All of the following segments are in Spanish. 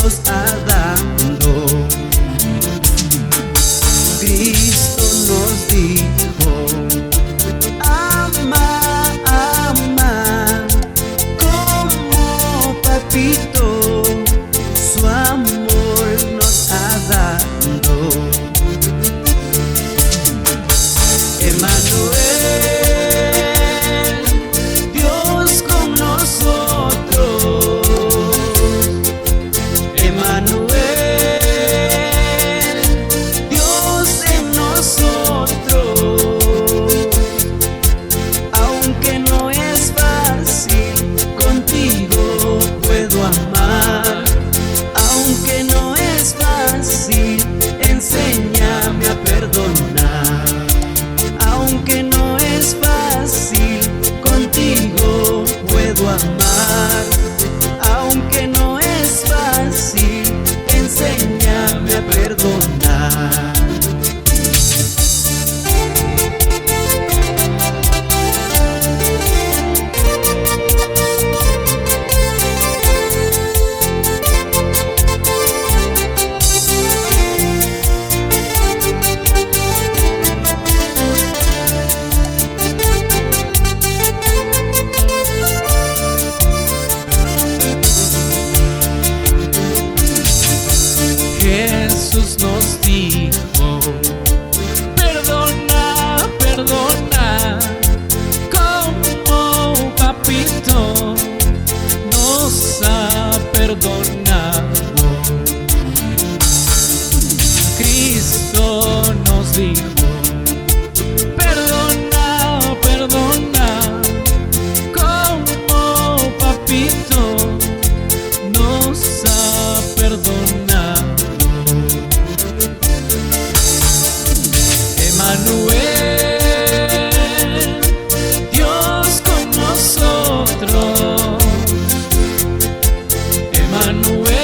nos ha dado. Cristo nos dijo: ama, ama, como papito, su amor nos ha dado. Emmanuel, Dios con nosotros. Emmanuel, Dios en nosotros. Aunque no es fácil, contigo puedo amar. Aunque no es fácil, enséñame a perdonar. Aunque no es fácil, contigo puedo amar. Aunque no es fácil, enséñame a perdonar. Jesús nos dijo: perdona, perdona, como papito nos ha perdonado. Cristo nos dijo: perdona, perdona, como papito nos ha perdonado. Emmanuel, Dios con nosotros. Emmanuel,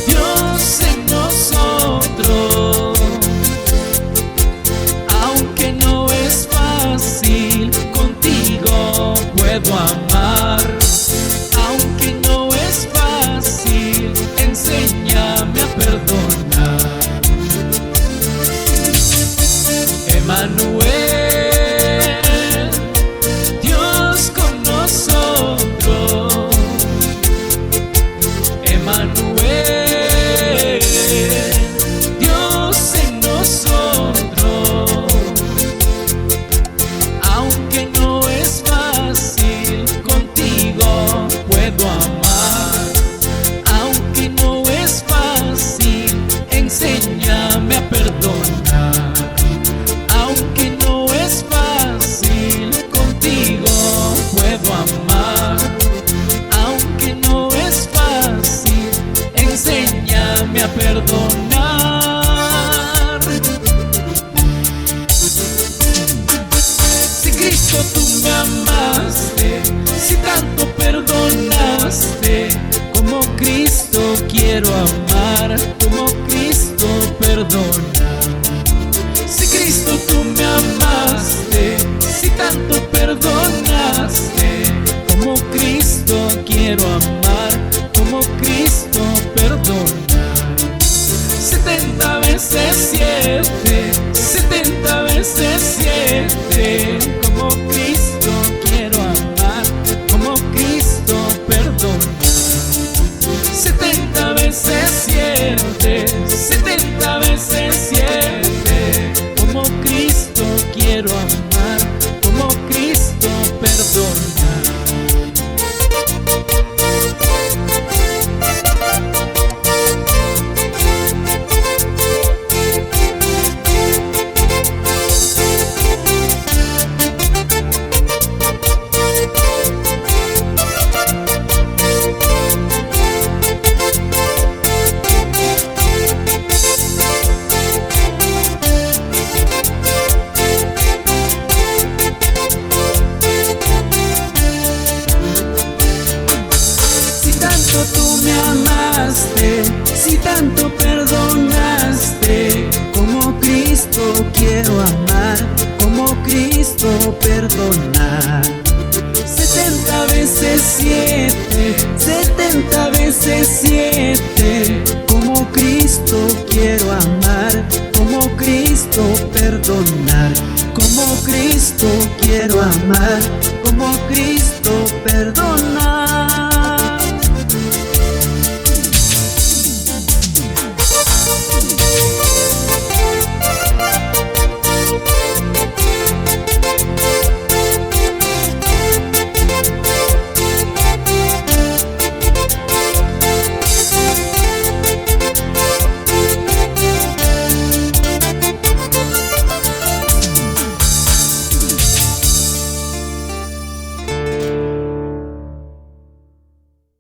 Dios en nosotros. Aunque no es fácil, contigo puedo amar. Aunque no es fácil, enséñame a perdonar. Emmanuel, Dios con nosotros. Emmanuel, Dios en nosotros. Aunque no es fácil, contigo puedo amar. Aunque no es fácil, enséñame a perdonar. Aunque no es fácil, contigo puedo amar. Aunque no es fácil, enséñame a perdonar. Si Cristo tú me amaste, si tanto perdonaste, como Cristo quiero amar, como Cristo perdona. Si Cristo tú me amaste, si tanto perdonaste, como Cristo quiero amar, como Cristo perdona. 70 veces 7, 70 veces 7, como Cristo quiero amar, como Cristo perdona. 70 veces 7, 70 veces 7, como Cristo quiero amar, como Cristo perdona. Si tanto perdonaste, como Cristo quiero amar, como Cristo perdonar. 70 veces 7, 70 veces quiero amar, como Cristo perdona.